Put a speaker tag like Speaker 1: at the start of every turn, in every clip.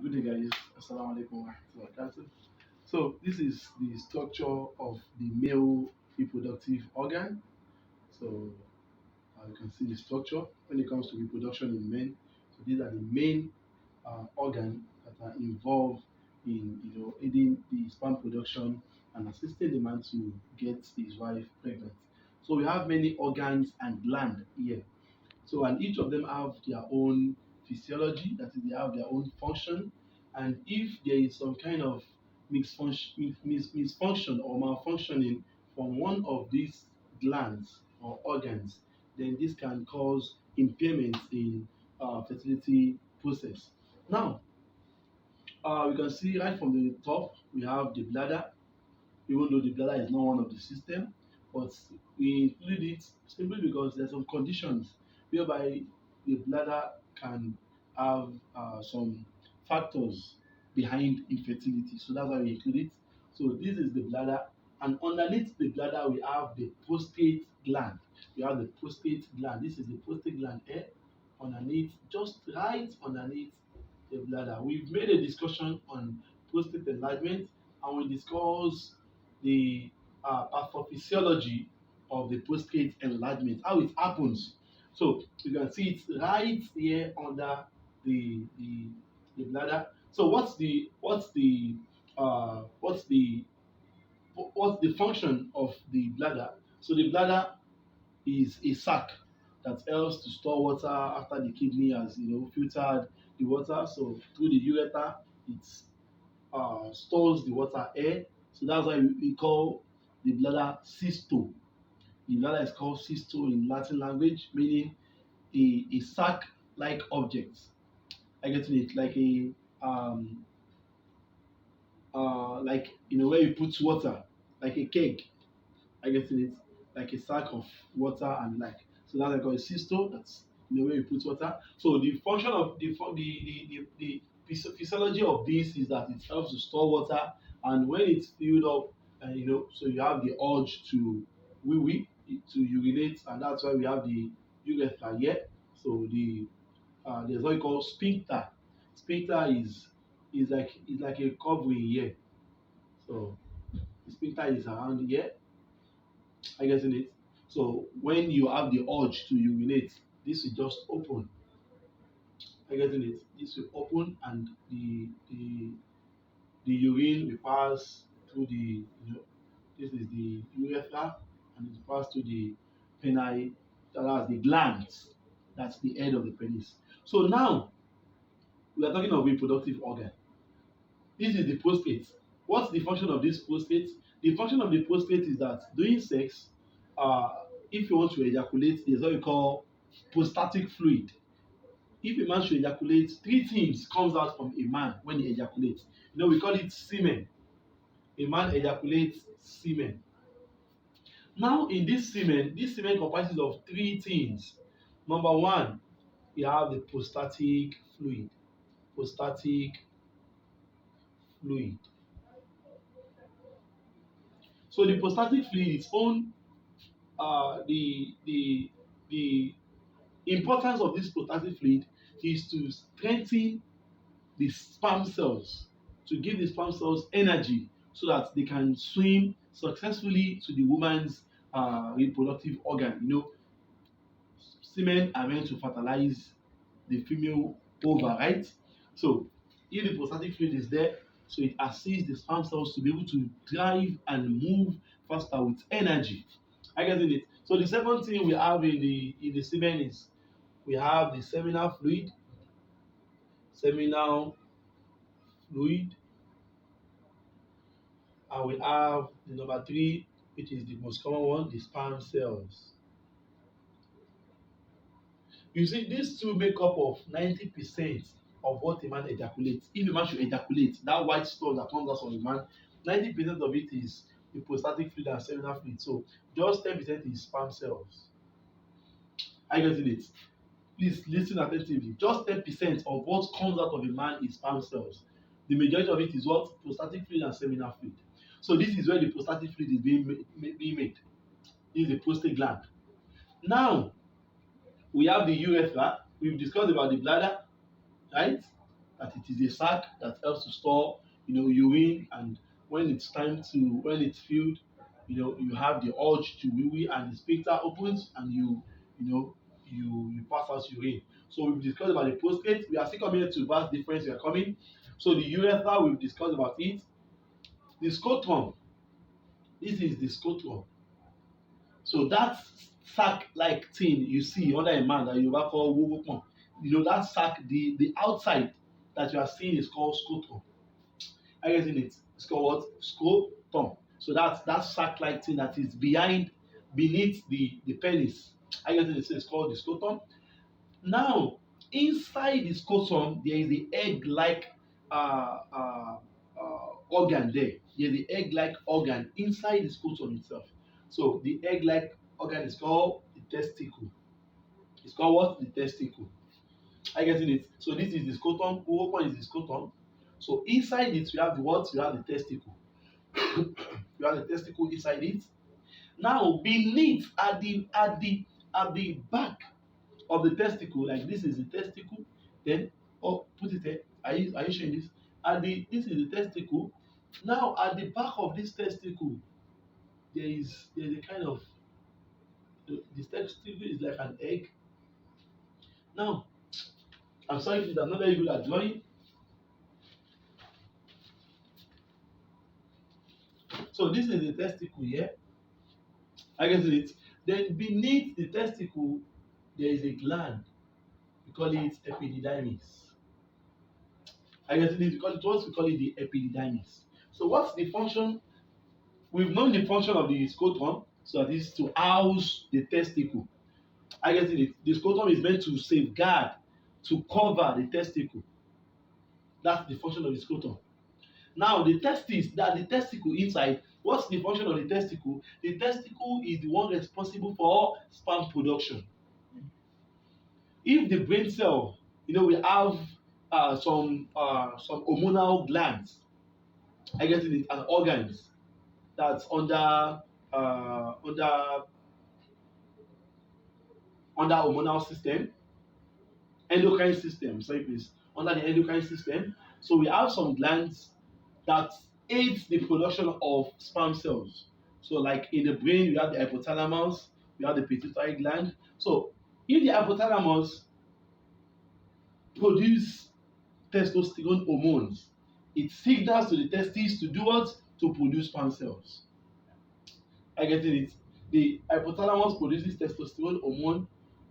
Speaker 1: Good day, guys. Assalamu alaikum wa rahmatullahi wa barakatuh. So, this is the structure of the male reproductive organ. So, you can see the structure when it comes to reproduction in men. So, these are the main organs that are involved in aiding the sperm production and assisting the man to get his wife pregnant. So, we have many organs and gland here. So, and each of them have their own physiology, that is, they have their own function. And if there is some kind of misfunction or malfunctioning from one of these glands or organs, then this can cause impairment in fertility process. Now, we can see right from the top, we have the bladder, even though the bladder is not one of the system, but we include it simply because there's some conditions whereby the bladder can have some factors behind infertility. So that's why we include it. So this is the bladder, and underneath the bladder we have the prostate gland. We have the prostate gland. This is the prostate gland here, underneath, just right underneath the bladder. We've made a discussion on prostate enlargement, and we discussed the pathophysiology of the prostate enlargement, how it happens. So you can see it right here under the bladder. So what's the function of the bladder? So the bladder is a sac that helps to store water after the kidney has filtered the water. So through the ureter, it stores the water air. So that's why we call the bladder cysto. The bladder is called cysto in Latin language, meaning a sac-like object. I get it, like a where you put water, like a keg. I get it, like a sack of water and like. So that's like a cysto. That's the way you put water. So the function of the physiology of this is that it helps to store water, and when it's filled up, so you have the urge to wee wee, to urinate, and that's why we have the urethra here. So there's what we call sphincter. Sphincter is like a covering here. So the sphincter is around here. I guess in it. So when you have the urge to urinate, this will just open. I get in it. This will open, and the urine will pass through this is the urethra, and it will pass through the penile, that's the glands. That's the head of the penis. So now we are talking of reproductive organ. This is the prostate. What's the function of this prostate? The function of the prostate is that during sex, if you want to ejaculate, there's what we call prostatic fluid. If a man should ejaculate, three things comes out from a man when he ejaculates. We call it semen. A man ejaculates semen. Now, in this semen comprises of three things. Number one, you have the prostatic fluid. Prostatic fluid. So the prostatic fluid, its own, the importance of this prostatic fluid is to strengthen the sperm cells, to give the sperm cells energy so that they can swim successfully to the woman's reproductive organ. Semen are meant to fertilize the female ova, right? So if the prostatic fluid is there, so it assists the sperm cells to be able to drive and move faster with energy. I get it. So the second thing we have in the semen is we have the seminal fluid. Seminal fluid. And we have the number three, which is the most common one, the sperm cells. You see, these two make up of 90% of what a man ejaculates. If a man should ejaculate, that white stuff that comes out from a man, 90% of it is the prostatic fluid and seminal fluid. So just 10% is sperm cells. I get it. Please listen attentively. Just 10% of what comes out of a man is sperm cells. The majority of it is what? Prostatic fluid and seminal fluid. So this is where the prostatic fluid is being made. This is the prostate gland. Now, we have the urethra. We've discussed about the bladder, right? that it is a sac that helps to store, urine, and when it's filled, you have the urge to wee wee, and the sphincter opens, and you know, you pass out urine. So we've discussed about the prostate. We are still coming to vast difference. We are coming. So the urethra, we've discussed about it. The scrotum, this is the scrotum. So that sac-like thing you see under a man that you call wowopon, that sac, the outside that you are seeing is called scrotum. Are you getting it? It's called what? Scrotum. So that's that sac-like thing that is beneath the penis. Are you getting it? So it's called the scrotum. Now, inside the scrotum, there is the egg-like organ there. There's the egg-like organ inside the scrotum itself. So the egg-like organ is called the testicle. It's called what? The testicle. Are you getting it? So this is the scrotum. Open is the scrotum. So inside it, we have the what? We have the testicle. We have the testicle inside it. Now beneath at the back of the testicle, like this is the testicle. Then put it there. Are you showing this? This is the testicle. Now at the back of this testicle, there's a kind of the testicle is like an egg. Now, I'm sorry if I'm not very good at drawing. So this is the testicle here. I guess it. Then beneath the testicle, there is a gland. We call it epididymis. I guess it is because what we call it the epididymis. So what's the function? We've known the function of the scrotum, so that is to house the testicle. I guess it. The scrotum is meant to safeguard, to cover the testicle. That's the function of the scrotum. Now the testicle inside, what's the function of the testicle? The testicle is the one responsible for sperm production. If the brain cell, we have some hormonal glands, I guess it is, and organs that's under hormonal system, endocrine system, sorry please, under the endocrine system. So we have some glands that aids the production of sperm cells. So like in the brain, we have the hypothalamus, we have the pituitary gland. So if the hypothalamus produce testosterone hormones, it signals to the testes to do what? To produce sperm cells. I get it. The hypothalamus produces testosterone hormone,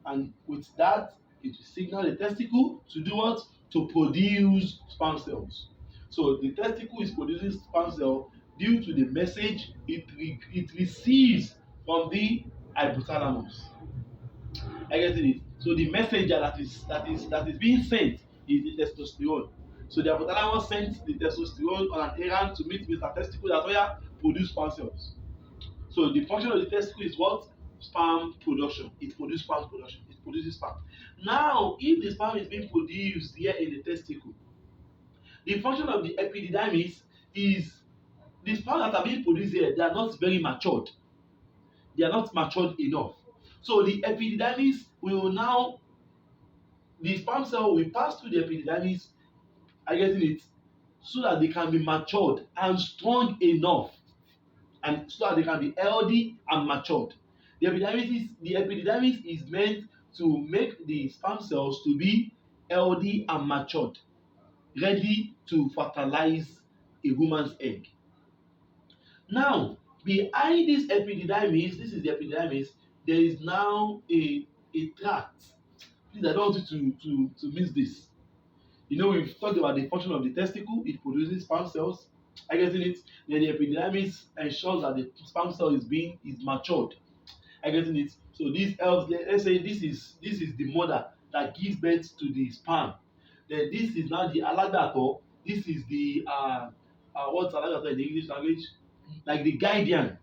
Speaker 1: and with that, it will signal the testicle to do what? To produce sperm cells. So the testicle is producing sperm cell due to the message it receives from the hypothalamus. I get it. So the messenger that is being sent is the testosterone. So the hypothalamus sends the testosterone on an errand to meet Mr. Testicle that will produce sperm cells. So the function of the testicle is what? Sperm production. It produces sperm production. It produces sperm. Now, if the sperm is being produced here in the testicle, the function of the epididymis is the sperm that are being produced here, they are not very matured. They are not matured enough. So the epididymis will now, the sperm cell will pass through the epididymis, I get it, so that they can be matured and strong enough, and so that they can be healthy and matured. The epididymis is meant to make the sperm cells to be healthy and matured, ready to fertilize a woman's egg. Now, behind this epididymis, this is the epididymis, there is now a tract. Please, I don't want you to miss this. We've talked about the function of the testicle. It produces sperm cells. I get it. Then the epididymis ensures that the sperm cell is matured. I get it. So this helps. Let's say this is the mother that gives birth to the sperm. Then this is now the alagator. This is the what's alagator in the English language? Like the guardian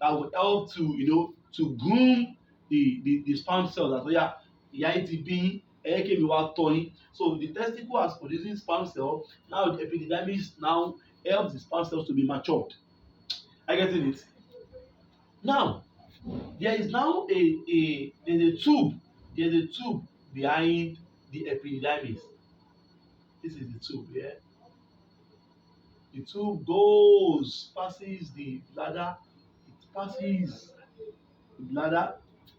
Speaker 1: that will help to groom the sperm cells. That's why EITB, toy. So the testicle has producing sperm cell. Now the epididymis now helps the sperm cells to be matured. I get it. Now there is now there's a tube behind the epididymis. This is the tube, yeah. The tube goes, passes the bladder, it passes the bladder.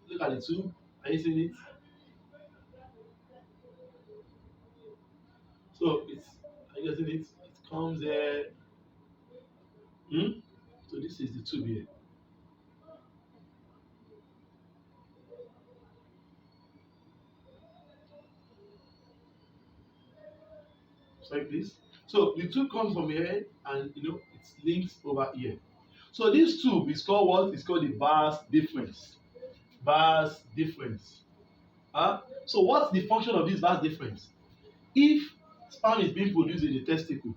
Speaker 1: Look at the tube. Are you seeing it? So it's, are you getting it? It comes there. Hmm? So this is the tube here. Sorry, please. So the tube comes from here, and it's linked over here. So this tube is called what? It's called the vas difference. Vas difference. So what's the function of this vas difference? If sperm is being produced in the testicle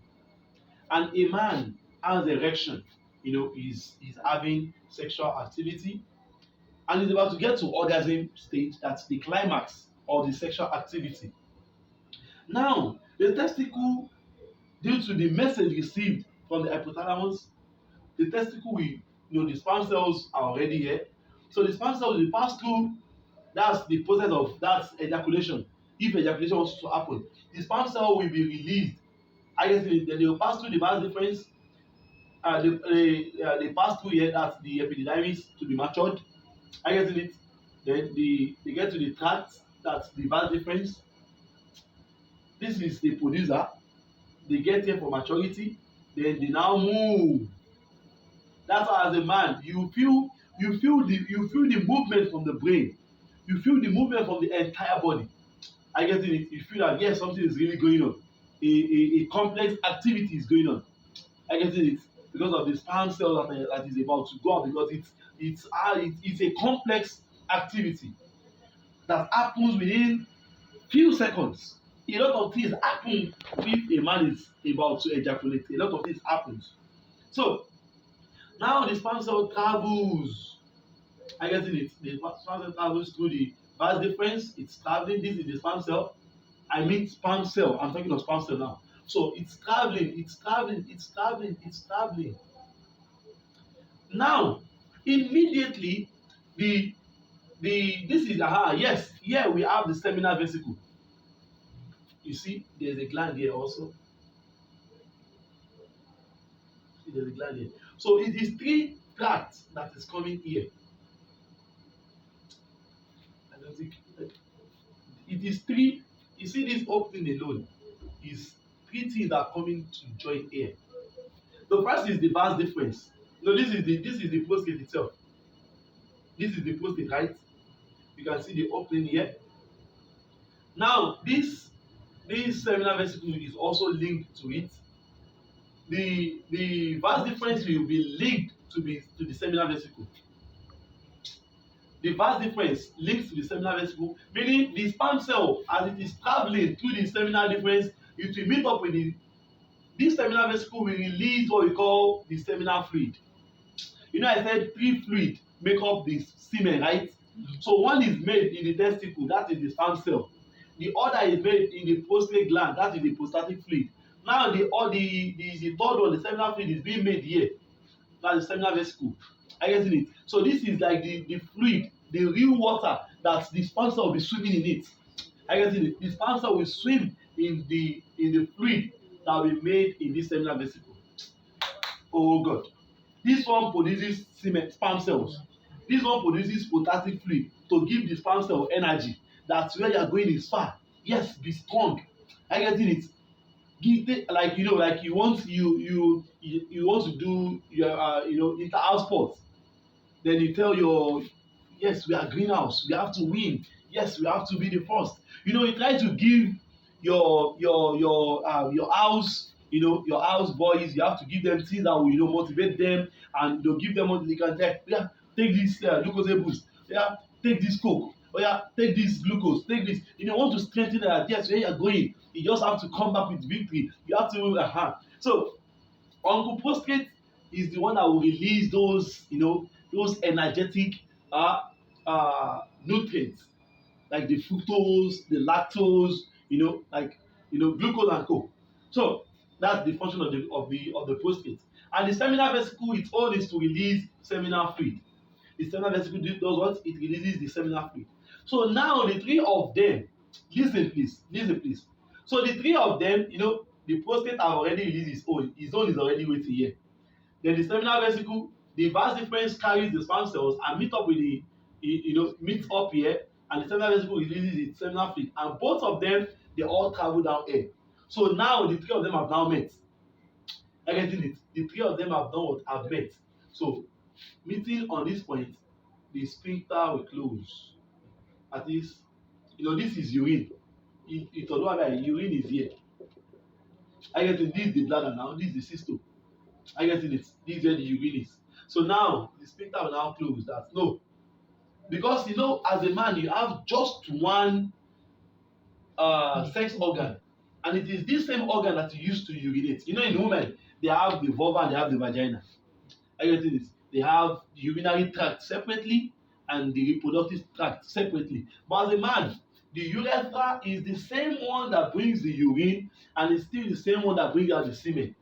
Speaker 1: and a man has erection, is having sexual activity and is about to get to orgasm stage, that's the climax of the sexual activity. Now, the testicle, due to the message received from the hypothalamus, the testicle will, the sperm cells are already here. So the sperm cells will pass through, that's the process of that's ejaculation. If ejaculation wants to happen, the sperm cell will be released. I guess then they will pass through the vas difference. They pass through here, that's the epidermis to be matured. I guess it. Then they get to the tract, that's the vas difference. This is the producer. They get here for maturity. Then they now move. That's why as a man, you feel the movement from the brain. You feel the movement from the entire body. I get it. You feel that yes, something is really going on. A complex activity is going on. I get it because of the sperm cell that is about to go out, because it's a complex activity that happens within few seconds. A lot of things happen if a man is about to ejaculate. A lot of things happens. So now the sperm cell travels. I get it. The sperm cell travels through the vas difference. It's traveling. This is the sperm cell. I mean sperm cell. I'm talking of sperm cell now. So it's traveling. It's traveling. It's traveling. It's traveling. Now, immediately, this is yes, here we have the seminal vesicle. You see, there's a gland here also. See, there's a gland here. So it is three tracts that is coming here. I don't think it is three. You see, this opening alone is three things that are coming to join here. The first is the vas difference. No, this is the prostate itself. This is the prostate, right? You can see the opening here. Now, this seminal vesicle is also linked to it. The vas difference will be linked to the seminal vesicle. The vas difference links to the seminal vesicle, meaning the sperm cell, as it is traveling through the seminal difference, it will meet up with this seminal vesicle will release what we call the seminal fluid. I said three fluid make up the semen, right? So one is made in the testicle, that is the sperm cell. The other is made in the prostate gland, that is the prostatic fluid. Now the third one, the seminal fluid, is being made here, that's the seminal vesicle. I get it. So this is like the fluid, the real water that the sperm cell will be swimming in it. I get it. The sperm cell will swim in the fluid that will be made in this seminal vesicle. Oh God. This one produces sperm cells. This one produces prostatic fluid to give the sperm cell energy. That's where you are going is far. Yes, be strong. I get it. Like you want to do your inter-house sports. Then you tell yes, we are greenhouse. We have to win. Yes, we have to be the first. You try to give your house, your house boys. You have to give them things that will motivate them, and give them what they can take. Yeah, take this glucose boost. Yeah, take this coke. Oh yeah, take this glucose. Take this. Want to strengthen that. Yes, where you are going, you just have to come back with victory. You have to So Uncle Prostate is the one that will release those energetic nutrients like the fructose, the lactose, glucose and coke. So that's the function of the prostate. And the seminal vesicle, its own is to release seminal fluid. The seminal vesicle does what? It releases the seminal fluid. So now the three of them, listen please. So the three of them, the prostate have already released his own. His own is already waiting here. Then the seminal vesicle, the vas deferens carries the sperm cells and meet up with meet up here, and the seminal vesicle releases its seminal fluid, and both of them they all travel down here. So now the three of them have now met. I getting it? The three of them have done what? Have met. So meeting on this point, the sphincter will close. At least, this is urine. It urine is here. I get it. This is the bladder now. This is the system. I get it. This is where the urine is. So now the sphincter will now close. That no, because as a man you have just one sex organ, and it is this same organ that you use to urinate. In women they have the vulva and they have the vagina. I get it. They have the urinary tract separately and the reproductive tract separately. But as a man, the urethra is the same one that brings the urine, and it's still the same one that brings out the semen.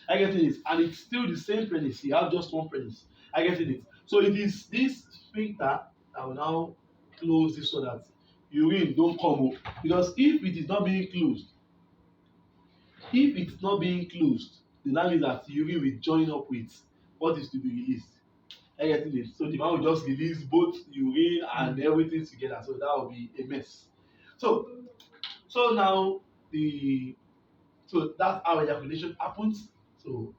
Speaker 1: I get it. And it's still the same penis. You have just one penis. I get it. So it is this sphincter that will now close this so that urine don't come up. Because if it is not being closed, then that means that urine will join up with what is to be released. I get it. So the man will just release both urine and everything together. So that will be a mess. So now that's how ejaculation happens. So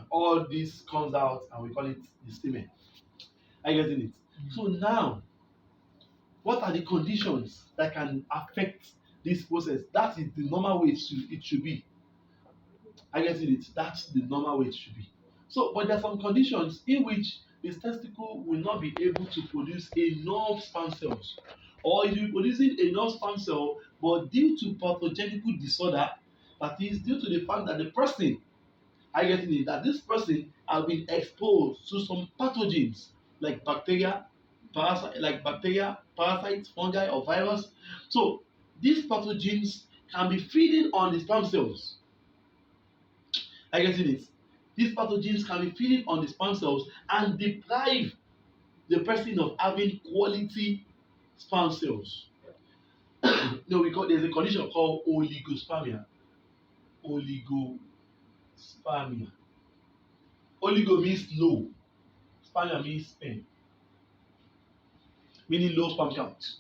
Speaker 1: all this comes out and we call it the semen. I get it. So now, what are the conditions that can affect this process? That is the normal way it should be. I get it. That's the normal way it should be. So, but there are some conditions in which the testicle will not be able to produce enough sperm cells, or it will be producing enough sperm cell, but due to pathogenical disorder, that is due to the fact that the person, that this person has been exposed to some pathogens like bacteria, parasites, fungi, or virus. So these pathogens can be feeding on the sperm cells. These pathogens can be feeding on the sperm cells and deprive the person of having quality sperm cells. There's a condition called oligospermia. Oligo means low. Spermia means sperm, meaning low sperm count.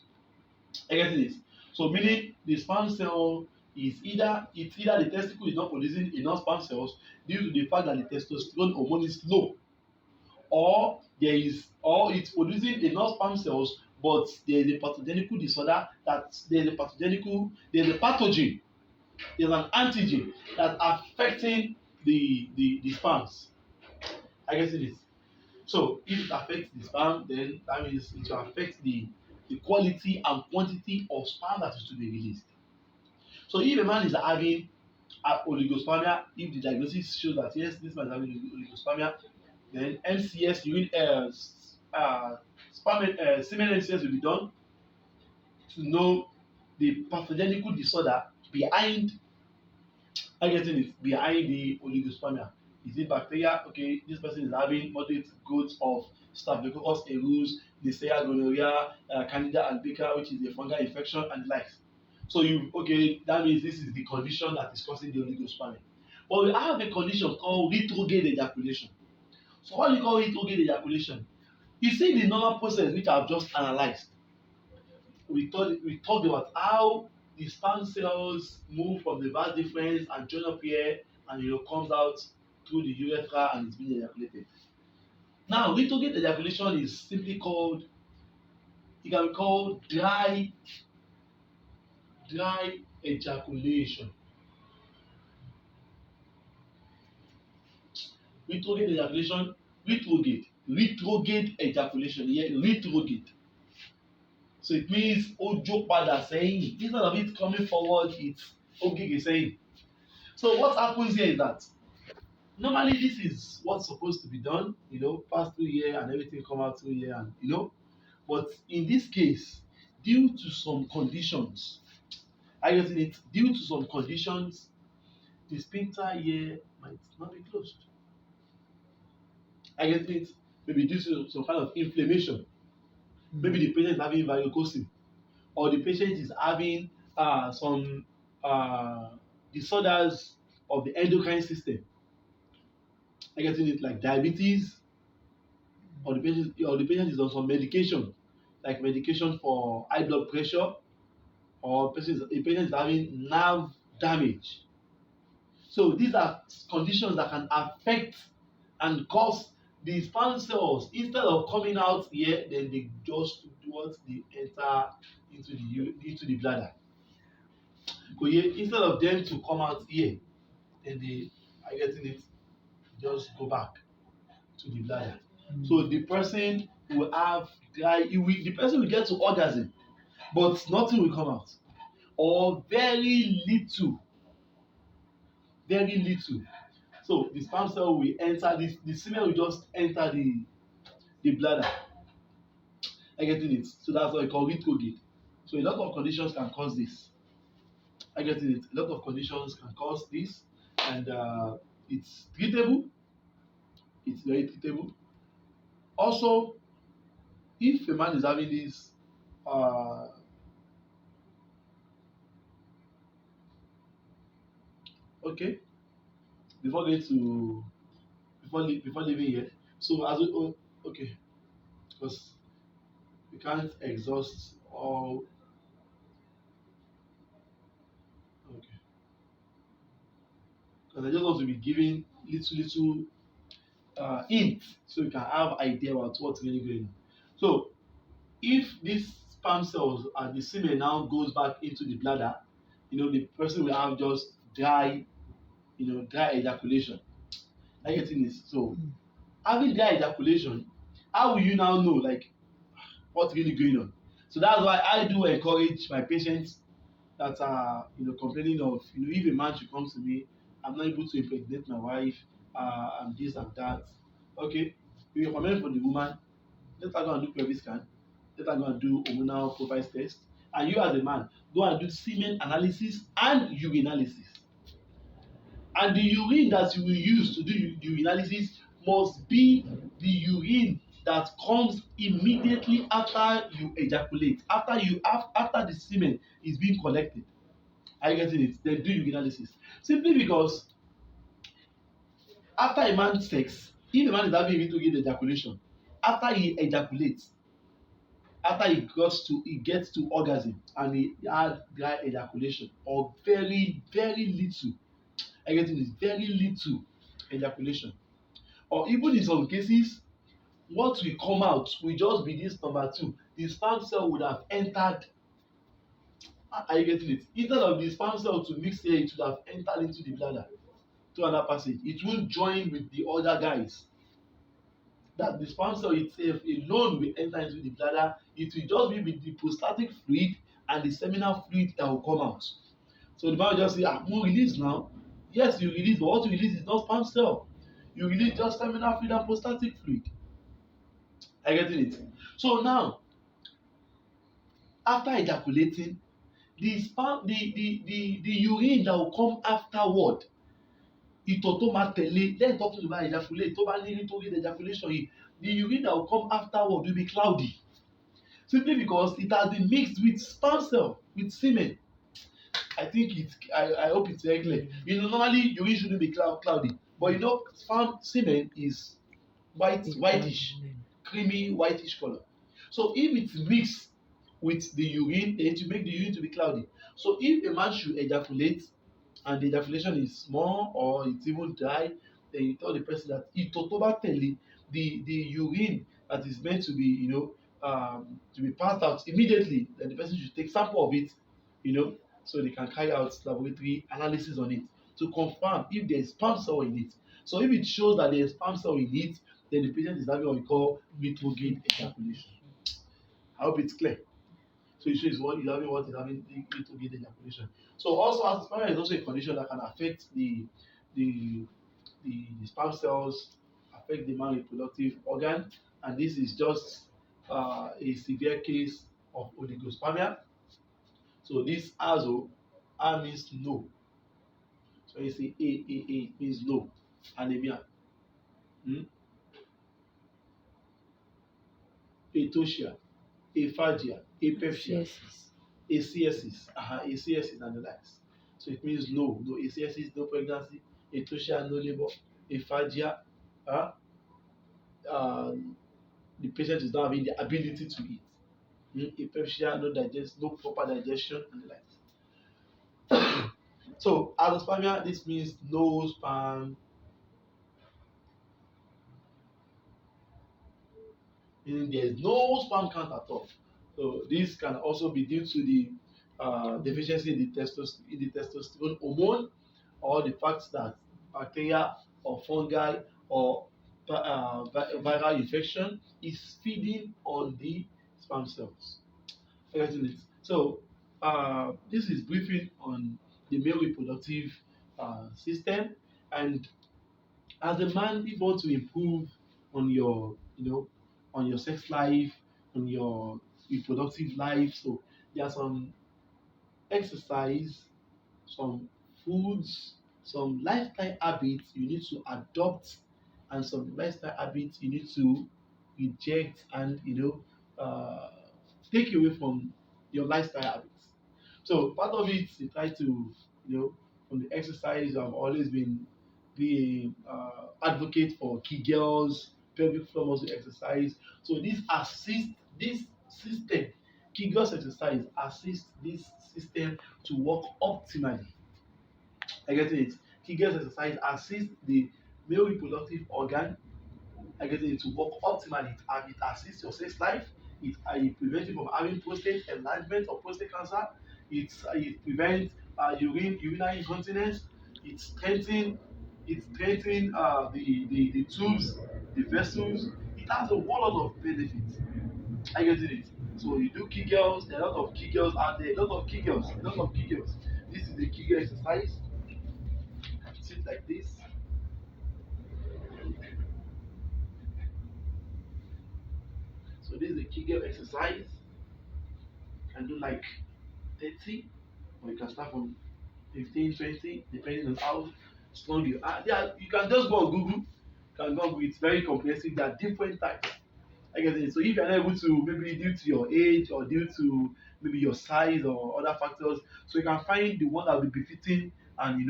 Speaker 1: So meaning the sperm cell is either the testicle is not producing enough sperm cells due to the fact that the testosterone hormone is low, or it's producing enough sperm cells, but there is a pathogenical disorder, there's a pathogen, there's an antigen that's affecting the sperms. So if it affects the sperm, then that means it will affect the quality and quantity of sperm that is to be released. So if a man is having oligospermia, if the diagnosis shows that yes, this man is having oligospermia, then MCS, semen MCS will be done to know the pathogenical disorder behind the oligospermia. Is it bacteria? Okay, this person is having moderate growth of Staphylococcus aureus, Neisseria gonorrhea, Candida albicans, which is a fungal infection, and the likes. So that means this is the condition that is causing the oligospermia. But we have a condition called retrograde ejaculation. So what do you call retrograde ejaculation? You see the normal process which I've just analyzed. We talked about how the sperm cells move from the vas deferens and join up here and comes out through the urethra and is being ejaculated. Now, retrograde ejaculation is simply called, it can be called dry ejaculation. Retrograde ejaculation, retrograde ejaculation, retrograde. So it means ojo pada sẹ́yìn. Instead of it coming forward, it's ogege sẹ́yìn. So what happens here is that normally this is what's supposed to be done, pass through here and everything come out through here, and but in this case, due to some conditions, the sphincter here might not be closed. Maybe due to some kind of inflammation. Maybe the patient is having varicocele, or the patient is having some uh, disorders of the endocrine system. I getting it, like diabetes, or the patient is on some medication, like medication for high blood pressure, or a patient is having nerve damage. So these are conditions that can affect and cause the sperm cells, instead of coming out here, then they just towards the enter into the bladder. Instead of them to come out here, then they are getting it, just go back to the bladder. So the person will have the person will get to orgasm, but nothing will come out, or very little, very little. So the sperm cell will enter, the semen will just enter the bladder. I getting it. So that's what I call retrograde. So a lot of conditions can cause this. I getting it. A lot of conditions can cause this, and it's treatable. It's very treatable. Also, if a man is having this, uh, okay, before going to before leaving here. So as we, okay, because we can't exhaust all. Okay, because I just want to be giving little hint, so you can have idea about what's really going on. So if these sperm cells and the semen now goes back into the bladder, the person will have just dry, dry ejaculation. I getting this. So having dry ejaculation, how will you now know like what's really going on? So that's why I do encourage my patients that are complaining of, if a man should come to me, I'm not able to impregnate my wife, and this and that. Okay, we recommend for the woman, let her go and do pelvic scan, let her go and do hormonal profile test, and you as a man go and do semen analysis and urinalysis. And the urine that you will use to do urinalysis must be the urine that comes immediately after you ejaculate, after the semen is being collected. Are you getting it? Then do urinalysis. Simply because after a man sex, if a man is having retrograde ejaculation, after he ejaculates, after he gets to orgasm and he had dry ejaculation or very very little, I get it, very little ejaculation, or even in some cases what will come out will just be this number two. The sperm cell would have entered. Are you getting it? Instead of the sperm cell to mix here, it would have entered into the bladder through another passage. It won't join with the other guys. That the sperm cell itself alone will enter into the bladder. It will just be with the prostatic fluid and the seminal fluid that will come out. So the man will just say, we release now. Yes, you release, but what you release is not sperm cell. You release just seminal fluid and prostatic fluid. Are you getting it? So now, after ejaculating, the urine that will come afterward, ìtọ̀ tó máa tẹ̀lé lẹ́yìn tó kùnú bá ejaculate, tó bá ní nítorí ejaculation yìí, the urine that will come afterward will be cloudy, simply because it has been mixed with sperm cell, with semen. I think I hope it's very clear. Normally urine shouldn't be cloudy, but sperm semen is whitish, creamy whitish color. So if it's mixed with the urine, then it will make the urine to be cloudy. So if a man should ejaculate and the ejaculation is small or it's even dry, then you tell the person that the urine that is meant to be to be passed out immediately, then the person should take sample of it, so they can carry out laboratory analysis on it to confirm if there is sperm cell in it. So if it shows that there is sperm cell in it, then the patient is having what we call retrograde ejaculation. I hope it's clear. So it shows what is having retrograde ejaculation. So also, as sperm is also a condition that can affect the sperm cells, affect the male reproductive organ, and this is just a severe case of oligospermia. So this ASO, A means low. So you say A means low, anemia. Atosia, aphagia, apepsia, ACSs, ACSs and the likes. So it means no ACSs, no pregnancy, ectosia, no labor, aphasia, uh, um, the patient is not having the ability to eat. Apepsia, no proper digestion, and the like. So azoospermia, this means no sperm, meaning there is no sperm count at all. So this can also be due to the deficiency in the testosterone hormone, or the fact that bacteria or fungi or viral infection is feeding on the sperm cells. Getting it? So this is briefing on the male reproductive system. And as a man, if you want to improve on your, on your sex life, on your reproductive life, so there are some exercise, some foods, some lifestyle habits you need to adopt, and some lifestyle habits you need to reject and take away from your lifestyle habits. So part of it, you try to, from the exercise, I've always been be a advocate for Kegels, pelvic floor muscle exercise. So this system, Kegels exercise assist this system to work optimally. I get it. Kegels exercise assist the male reproductive organ. I get it, to work optimally, and it assists your sex life. It prevents you from having prostate enlargement or prostate cancer. It prevents urinary incontinence. It strengthens the tubes, the vessels. It has a whole lot of benefits. I get it. So you do Kegels. There are a lot of Kegels out there. A lot of Kegels. A lot of Kegels. This is the Kegel exercise. Sit like this. So this is the Kegel exercise. You can do like 30, or you can start from 15, 20, depending on how strong you are. Yeah, you can just go on Google. You can go on Google. It's very comprehensive. There are different types. I get it. So if you're not able to, maybe due to your age or due to maybe your size or other factors, so you can find the one that will be befitting, and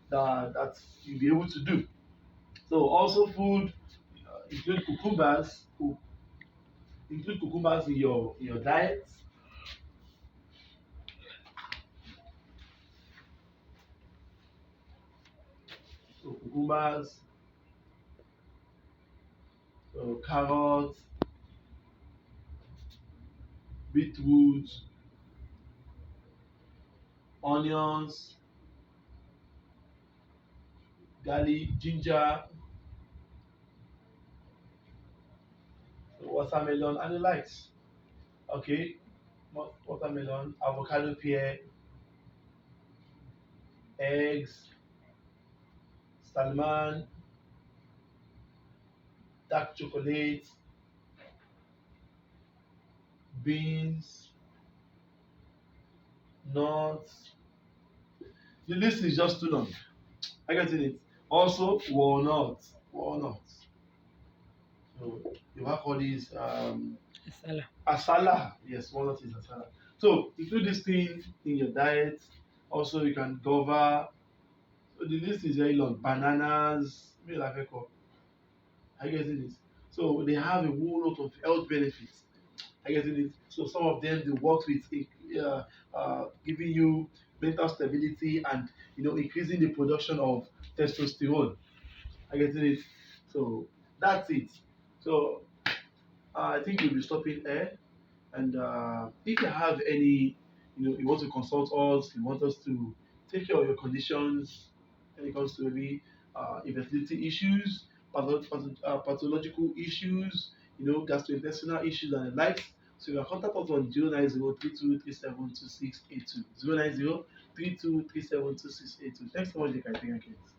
Speaker 1: that you'll be able to do. So also food, include cucumbers. Include cucumbers in your diet. So cucumbers, so carrots, beetroot, onions, garlic, ginger, watermelon, and the likes. Okay, watermelon, avocado pear, eggs, salmon, dark chocolate, beans, nuts. The list is just too long. I get it. Also walnuts. Walnuts. So you have all these
Speaker 2: Asala.
Speaker 1: asala. Yes, walnut is asala. So include this thing in your diet. Also you can cover. So the list is very long. Bananas. I get it. So they have a whole lot of health benefits. I get it. So some of them they work with giving you mental stability and increasing the production of testosterone. I get it. So that's it. So I think we'll be stopping here. And if you have any, you want to consult us, you want us to take care of your conditions when it comes to maybe infertility issues, pathological issues, gastrointestinal issues and the likes. So you can contact us on 090 3237 2682. 090 3237 2682. Thanks so much, the Criterion Cares.